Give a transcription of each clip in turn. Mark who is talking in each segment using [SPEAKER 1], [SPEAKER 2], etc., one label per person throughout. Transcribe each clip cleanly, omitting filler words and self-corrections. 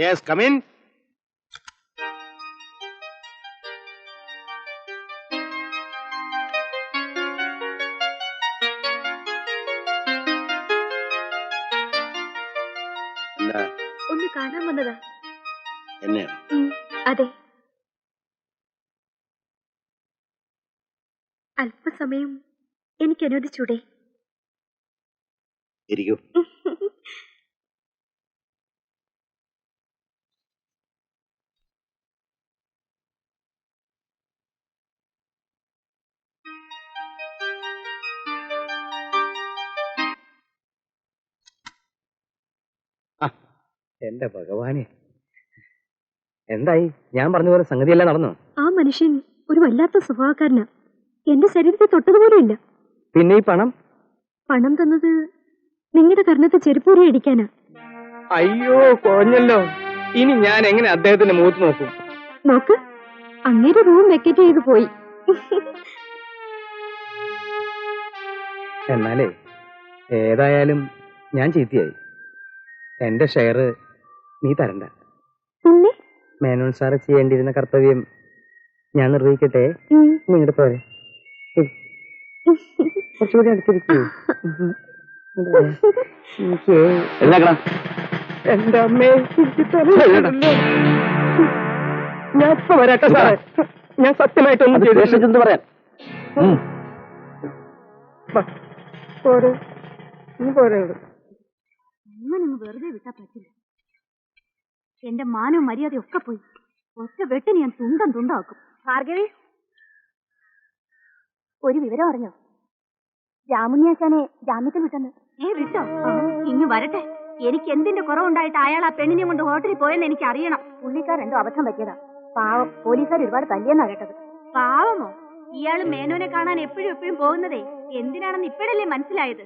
[SPEAKER 1] Yes, come in.
[SPEAKER 2] ഒന്ന് കാണാൻ വന്നതാ.
[SPEAKER 1] എന്നെ?
[SPEAKER 2] അതെ. അല്പസമയം എനിക്ക് അനുവദിച്ചൂടെ?
[SPEAKER 1] ഇരിക്കൂ. എന്റെ ഭഗവാനെ, എന്തായി? ഞാൻ പറഞ്ഞ പോലെ സംഗതിയെല്ലാം നടന്നോ?
[SPEAKER 2] ആ മനുഷ്യൻ ഒരു വല്ലാത്ത സ്വഭാവക്കാരനാ. എന്റെ ശരീരത്തെ തൊട്ടതുപോലും ഇല്ല.
[SPEAKER 1] പിന്നെ ഈ പണം?
[SPEAKER 2] പണം തന്നത് നിങ്ങളുടെ കർണത്തെ ചെരുപ്പൂരി അടിക്കാനാ.
[SPEAKER 1] അയ്യോ, കുറഞ്ഞല്ലോ. ഇനി ഞാൻ എങ്ങനെ അദ്ദേഹത്തിന്റെ മുഖത്ത് നോക്കും?
[SPEAKER 2] നോക്ക്, അങ്ങേരെ റൂം വെക്കേറ്റ് ചെയ്ത് പോയി.
[SPEAKER 1] എന്നാലേ ഏതായാലും ഞാൻ ചീത്തയായി. എന്റെ ഷെയർ നീ തരണ്ട.
[SPEAKER 2] പിന്നെ
[SPEAKER 1] മേനോൻ സാറ് ചെയ്യേണ്ടിയിരുന്ന കർത്തവ്യം ഞാൻ നിർവഹിക്കട്ടെ. നിങ്ങളുടെ പോരെ, കുറച്ചുകൂടി അടുത്തിരിക്കൂ. എന്റെ അമ്മേ, ഞാൻ ഇപ്പൊ വരാട്ടെ സാറേ. ഞാൻ സത്യമായിട്ടൊന്നും ചെയ്തിട്ട് പറയാൻ.
[SPEAKER 2] അങ്ങനൊന്നും വെറുതെ വിട്ടാ പറ്റില്ല. എന്റെ മാനവും മര്യാദയും ഒക്കെ പോയി. ഒറ്റ വെട്ടിന് ഞാൻ തുണ്ടാക്കും. ഭാർഗവി, ഒരു വിവരം അറിഞ്ഞോ? രാമുണ്ണിയാശാനെ ജാമ്യത്തിൽ വിട്ടെന്ന്. വിട്ടോ? ഇങ്ങ് വരട്ടെ. എനിക്ക് എന്തിന്റെ കുറവുണ്ടായിട്ട് അയാൾ ആ പെണ്ണിനെ കൊണ്ട് ഹോട്ടലിൽ പോയെന്ന് എനിക്ക് അറിയണം. പുള്ളിക്കാരെന്തോ അബദ്ധം പറ്റിയതാ. പാവം, പോലീസുകാർ ഒരുപാട് തല്ലിയെന്നാ കേട്ടത്. പാവമോ? ഇയാള് മേനോനെ കാണാൻ എപ്പോഴും പോകുന്നതേ എന്തിനാണെന്ന് ഇപ്പോഴല്ലേ മനസ്സിലായത്?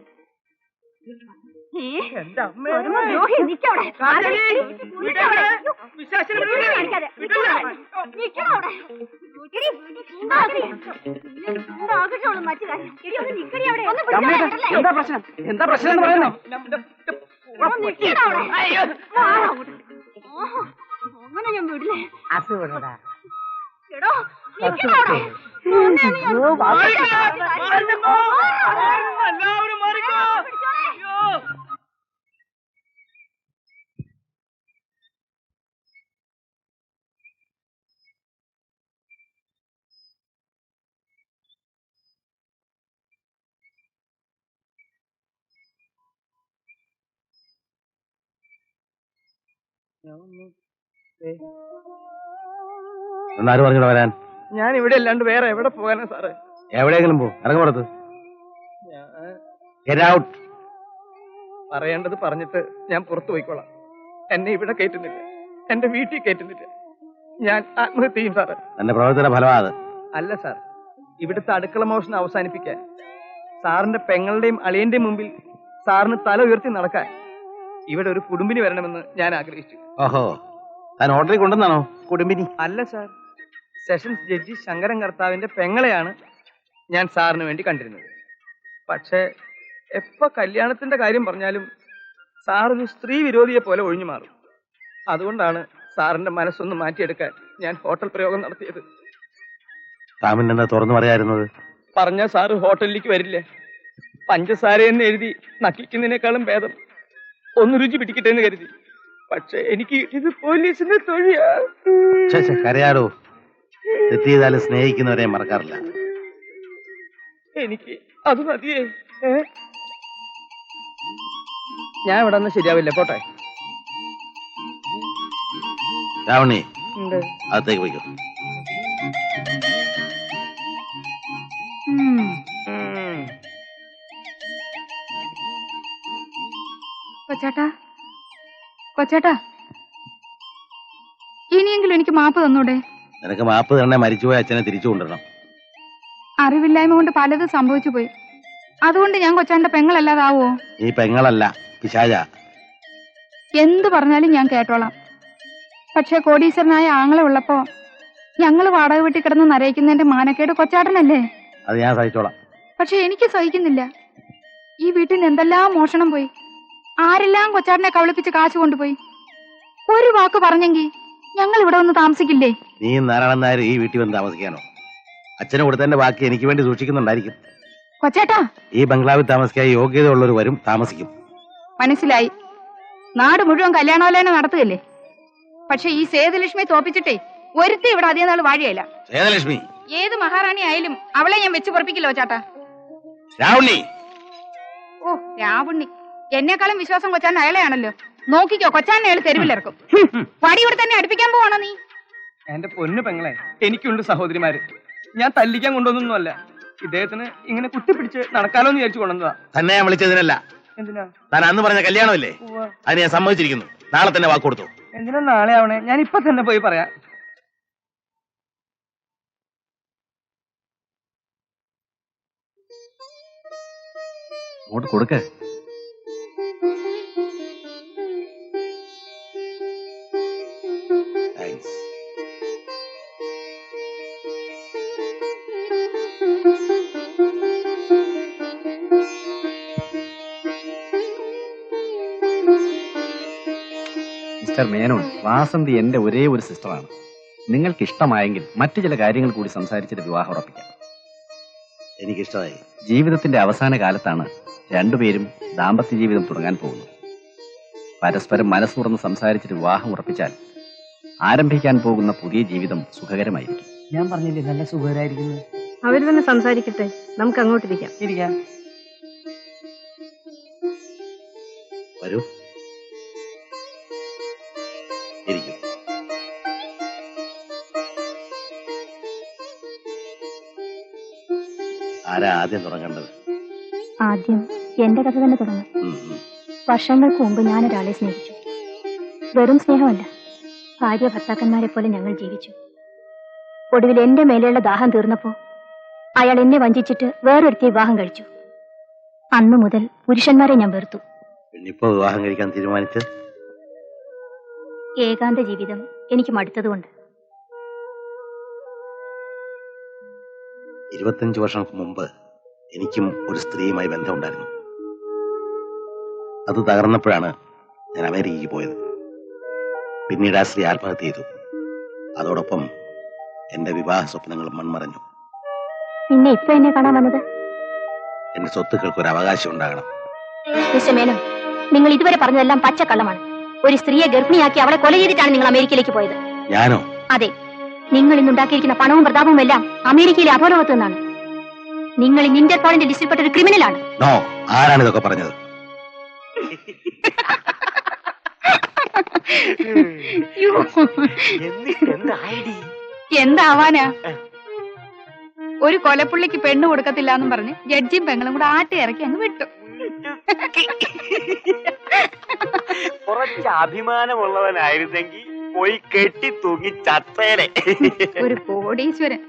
[SPEAKER 1] എന്താ പ്രശ്നം? എന്താ പ്രശ്നം പറയുന്നോ?
[SPEAKER 2] അങ്ങനെ ഞാൻ വിടില്ലേ?
[SPEAKER 1] എന്നാരും പറഞ്ഞിട്ട് വരാൻ?
[SPEAKER 3] ഞാൻ ഇവിടെ അല്ലാണ്ട് വേറെ എവിടെ പോകാനാ സാറേ?
[SPEAKER 1] എവിടെയെങ്കിലും പോ, ഇറങ്ങി പുറത്ത്.
[SPEAKER 3] പറയേണ്ടത് പറഞ്ഞിട്ട് ഞാൻ പുറത്തു പോയിക്കോളാം. എന്നെ ഇവിടെ കയറ്റുന്നില്ല, എന്റെ വീട്ടിൽ കയറ്റുന്നില്ല. ഞാൻ ആത്മഹത്യ ചെയ്യും സാറ്.
[SPEAKER 1] എന്റെ പ്രവർത്തന ഫലമാണ്.
[SPEAKER 3] അല്ല സാർ, ഇവിടുത്തെ അടുക്കള മോഷണം അവസാനിപ്പിക്കാൻ, സാറിന്റെ പെങ്ങളുടെയും അളിയന്റെയും മുമ്പിൽ സാറിന് തല ഉയർത്തി നടക്കാൻ ഇവിടെ ഒരു കുടുംബിനി വരണമെന്ന് ഞാൻ ആഗ്രഹിച്ചു.
[SPEAKER 1] ഓഹോ, താൻ ഹോട്ടലിൽ കൊണ്ടുവന്നാണോ കുടുംബിനി?
[SPEAKER 3] അല്ല സാർ, സെഷൻസ് ജഡ്ജി ശങ്കരൻ കർത്താവിന്റെ പെങ്ങളെയാണ് ഞാൻ സാറിന് വേണ്ടി കണ്ടിരുന്നത്. പക്ഷേ എപ്പോ കല്യാണത്തിന്റെ കാര്യം പറഞ്ഞാലും സാർ ഒരു സ്ത്രീ വിരോധിയെ പോലെ ഒഴിഞ്ഞു മാറും. അതുകൊണ്ടാണ് സാറിന്റെ മനസ്സൊന്ന് മാറ്റിയെടുക്കാൻ ഞാൻ ഹോട്ടൽ പ്രയോഗം നടത്തിയത്.
[SPEAKER 1] താമിനെന്താ തുറന്നു പറയായിരുന്നത്?
[SPEAKER 3] പറഞ്ഞ സാറ് ഹോട്ടലിലേക്ക് വരില്ലേ. പഞ്ചസാരയെന്ന് എഴുതി നക്കിക്കുന്നതിനേക്കാളും ഭേദം ഒന്ന് രുചി പിടിക്കട്ടെ എന്ന് കരുതി. പക്ഷെ എനിക്ക് ഇത് പോലീസിന്റെ തൊഴിയാ.
[SPEAKER 1] കരയാടോ, തെറ്റ് ചെയ്താലും സ്നേഹിക്കുന്നവരെ മറക്കാറില്ല.
[SPEAKER 3] എനിക്ക് അത് മതിയേ. ഞാൻ ഇവിടെ നിന്ന് ശരിയാവില്ല, പോട്ടെ.
[SPEAKER 1] രാവണി, അകത്തേക്ക് പോയിക്കോ.
[SPEAKER 4] കൊച്ചേട്ടാ, ഇനിയെങ്കിലും എനിക്ക് മാപ്പ് തന്നൂടെ?
[SPEAKER 1] നിനക്ക് മാപ്പ് തന്നെ മരിച്ചുപോയ അച്ഛനെ തിരിച്ചു കൊണ്ടുവരണം.
[SPEAKER 4] അറിവില്ലായ്മ കൊണ്ട് പലതും സംഭവിച്ചു പോയി. അതുകൊണ്ട് ഞാൻ കൊച്ചാന്റെ പെങ്ങളല്ലാതാവോ?
[SPEAKER 1] ഈ പെങ്ങളല്ല, പിശാച.
[SPEAKER 4] എന്ത് പറഞ്ഞാലും ഞാൻ കേട്ടോളാം. പക്ഷെ കോടീശ്വരനായ ആങ്ങളെ ഉള്ളപ്പോ ഞങ്ങള് വാടക വീട്ടിൽ കിടന്ന് നരയിക്കുന്നതിന്റെ മാനക്കേട് കൊച്ചാട്ടനല്ലേ?
[SPEAKER 1] അത് ഞാൻ സഹിച്ചോളാം.
[SPEAKER 4] പക്ഷെ എനിക്ക് സഹിക്കുന്നില്ല. ഈ വീട്ടിൽ നിന്ന് എന്തെല്ലാം മോഷണം പോയി, ആരെല്ലാം കൊച്ചാട്ടനെ കബളിപ്പിച്ച് കാശ് കൊണ്ടുപോയി. ഒരു വാക്ക് പറഞ്ഞെങ്കിൽ ഞങ്ങൾ ഇവിടെ ഒന്ന് താമസിക്കില്ലേ?
[SPEAKER 5] നീ നാരായണൻ നായർ ഈ വീട്ടിൽ വന്ന് താമസിക്കാനോ? അച്ഛന് കൊടുത്തതിന്റെ ബാക്കി എനിക്ക് വേണ്ടി സൂക്ഷിക്കുന്നുണ്ടായിരിക്കും.
[SPEAKER 4] കൊച്ചേട്ടാ,
[SPEAKER 5] ഈ ബംഗ്ലാവിൽ താമസിക്കാൻ യോഗ്യതയുള്ളവർ വരും, താമസിക്കും.
[SPEAKER 4] മനസ്സിലായി. നാട് മുഴുവൻ കല്യാണാലോചന നടത്തുകയല്ലേ? പക്ഷെ ഈ സേതുലക്ഷ്മി തോപ്പിച്ചിട്ടേ ഒരുത്തി ഇവിടെ അധികം നാൾ വാഴിയല്ല.
[SPEAKER 5] സേതുലക്ഷ്മി
[SPEAKER 4] ഏത് മഹാറാണി ആയാലും അവളെ ഞാൻ വെച്ച് പൊറപ്പിക്കില്ലോ ചേട്ടാ.
[SPEAKER 5] രാവുണ്ണി.
[SPEAKER 4] ഓ രാവുണ്ണി, എന്നെക്കാളും വിശ്വാസം കൊച്ചാൻ അയാളെയാണല്ലോ. നോക്കിക്കോ, കൊച്ചാനെ അയാൾ തെരുവിലിറക്കും. വടി ഇവിടെ തന്നെ അടുപ്പിക്കാൻ പോവാണോ നീ?
[SPEAKER 3] എന്റെ പൊന്നു പെങ്ങളെ, എനിക്കുണ്ട് സഹോദരിമാര്. ഞാൻ തല്ലിക്കാൻ കൊണ്ടുവന്നൊന്നുമല്ല. ഇദ്ദേഹത്തിന് ഇങ്ങനെ കുത്തിപ്പിടിച്ച് നടക്കാലോ എന്ന് വിചാരിച്ചു കൊണ്ടുവന്നതാ.
[SPEAKER 5] തന്നെ ഞാൻ വിളിച്ചതിനല്ല.
[SPEAKER 3] എന്തിനാ?
[SPEAKER 5] താൻ അന്ന് പറഞ്ഞ കല്യാണമല്ലേ, അതിന് ഞാൻ സമ്മതിച്ചിരിക്കുന്നു. നാളെ തന്നെ വാക്ക് കൊടുത്തു.
[SPEAKER 3] എന്തിനാ നാളെ ആവണേ? ഞാൻ ഇപ്പൊ തന്നെ പോയി പറയാം.
[SPEAKER 5] അങ്ങോട്ട് കൊടുക്ക.
[SPEAKER 6] മിസ്റ്റർ മേനോൻ, വാസന്തി എന്റെ ഒരേ ഒരു സിസ്റ്ററാണ്. നിങ്ങൾക്ക് ഇഷ്ടമായെങ്കിൽ മറ്റു ചില കാര്യങ്ങൾ കൂടി സംസാരിച്ചിട്ട് വിവാഹം ഉറപ്പിക്കാം.
[SPEAKER 5] എനിക്കിഷ്ടമായി.
[SPEAKER 6] ജീവിതത്തിന്റെ അവസാന കാലത്താണ് രണ്ടുപേരും ദാമ്പത്യ ജീവിതം തുടങ്ങാൻ പോകുന്നത്. പരസ്പരം മനസ്സ് തുറന്ന് സംസാരിച്ചിട്ട് വിവാഹം ഉറപ്പിച്ചാൽ ആരംഭിക്കാൻ പോകുന്ന പുതിയ ജീവിതം സുഖകരമായിരിക്കും.
[SPEAKER 1] ഞാൻ പറഞ്ഞില്ലേ നല്ല സുഖകരായിരിക്കുന്നു.
[SPEAKER 2] അവര് തന്നെ സംസാരിക്കട്ടെ, നമുക്ക് അങ്ങോട്ടിരിക്കാം.
[SPEAKER 3] ഇരിക്കാം.
[SPEAKER 5] വരൂ, ഇരിക്കും. ആരാ ആദ്യം തുടങ്ങേണ്ടത്?
[SPEAKER 2] ആദ്യം എന്റെ കഥ തന്നെ തുടങ്ങാം. വർഷങ്ങൾക്ക് മുമ്പ് ഞാൻ ഒരാളെ സ്നേഹിച്ചു. വെറും സ്നേഹമല്ല, ഭാര്യ ഭർത്താക്കന്മാരെ പോലെ ഞങ്ങൾ ജീവിച്ചു. ഒടുവിൽ എന്റെ മേലെയുള്ള ദാഹം തീർന്നപ്പോ അയാൾ എന്നെ വഞ്ചിച്ചിട്ട് വേറൊരുത്തി വിവാഹം കഴിച്ചു. അന്നു മുതൽ പുരുഷന്മാരെ ഞാൻ വെറുത്തു.
[SPEAKER 5] പിന്നിപ്പോ വിവാഹം കഴിക്കാൻ തീരുമാനിച്ച്?
[SPEAKER 2] ഏകാന്ത ജീവിതം എനിക്ക് മടുത്തതുകൊണ്ട്.
[SPEAKER 5] 25 വർഷങ്ങൾക്ക് മുമ്പ് എനിക്കും ഒരു സ്ത്രീയുമായി ബന്ധമുണ്ടായിരുന്നു. അത് തകർന്നപ്പോഴാണ് ഞാൻ അമേരിക്കയ്ക്ക് പോയത്. പിന്നീട് ആ സ്ത്രീ ആത്മഹത്യ ചെയ്തു. അതോടൊപ്പം എന്റെ വിവാഹ സ്വപ്നങ്ങളും മൺമറഞ്ഞു.
[SPEAKER 2] പിന്നെ ഇപ്പൊ എന്നെ കാണാൻ വന്നത്?
[SPEAKER 5] എന്റെ സ്വത്തുക്കൾക്ക് ഒരു അവകാശം ഉണ്ടാകണം.
[SPEAKER 2] മിസ്റ്റർ മേനോൻ, നിങ്ങൾ ഇതുവരെ പറഞ്ഞതെല്ലാം പച്ചക്കള്ളമാണ്. ഒരു സ്ത്രീയെ ഗർഭിണിയാക്കി അവളെ കൊല ചെയ്തിട്ടാണ് നിങ്ങൾ അമേരിക്കയിലേക്ക് പോയത്.
[SPEAKER 5] ഞാനോ?
[SPEAKER 2] അതെ, നിങ്ങൾ ഇന്നുണ്ടാക്കിയിരിക്കുന്ന പണവും പ്രതാപവും എല്ലാം അമേരിക്കയിലെ അധോലോകത്ത് നിന്നാണ്. നിങ്ങൾ ഇന്ന് ഇന്റർപോളിന്റെ ലിസ്റ്റിൽപ്പെട്ട ഒരു ക്രിമിനലാണ്.
[SPEAKER 5] നോ, ആരാണ് ഇതൊക്കെ പറഞ്ഞത്?
[SPEAKER 4] എന്താവാനാ? ഒരു കൊലപ്പുള്ളിക്ക് പെണ്ണ് കൊടുക്കത്തില്ല എന്നും പറഞ്ഞ് ജഡ്ജിയും പെങ്ങളും കൂടെ ആട്ടി ഇറക്കി അങ്ങ് വിട്ടു.
[SPEAKER 7] കുറച്ച് അഭിമാനമുള്ളവനായിരുന്നെങ്കിൽ പോയി കെട്ടി തൂങ്ങി ചത്തേനെ.
[SPEAKER 4] ഒരു കോടീശ്വരൻ.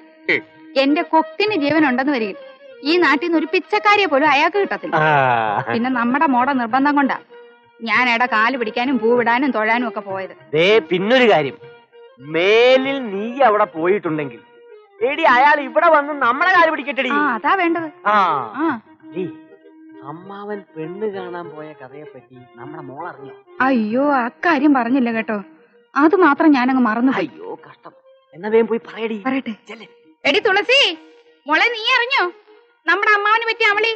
[SPEAKER 4] എന്റെ കൊക്കിന് ജീവൻ ഉണ്ടെന്ന് വരിക. ഈ നാട്ടിൽ നിന്ന് ഒരു പിച്ചക്കാരിയെ പോലും അയാൾക്ക് കിട്ടത്തില്ല. പിന്നെ നമ്മുടെ മോടെ നിർബന്ധം കൊണ്ടാ ഞാൻ എടെ കാല് പിടിക്കാനും പൂവിടാനും തൊഴാനും ഒക്കെ പോയത്.
[SPEAKER 7] പിന്നൊരു കാര്യം, മേലിൽ നീ അവിടെ പോയിട്ടുണ്ടെങ്കിൽ എടി അയാൾ ഇവിടെ വന്ന് നമ്മളെ കാല് പിടിക്കട്ടെടി.
[SPEAKER 4] അതാ വേണ്ടത്.
[SPEAKER 7] അമ്മാവൻ പെണ്ണ് കാണാൻ പോയ കഥയെ പറ്റി നമ്മുടെ മോളറിഞ്ഞോ?
[SPEAKER 4] അയ്യോ, അക്കാര്യം പറഞ്ഞില്ല കേട്ടോ. അത് മാത്രം ഞാനങ്ങ് മറന്നു.
[SPEAKER 7] അയ്യോ കഷ്ടം. എന്നാ വേഗം പോയി പറയടി.
[SPEAKER 4] പറയട്ടെ. എടി തുളസി മോളെ, നീ അറിഞ്ഞോ നമ്മുടെ അമ്മാവന് പറ്റിയ അമളി?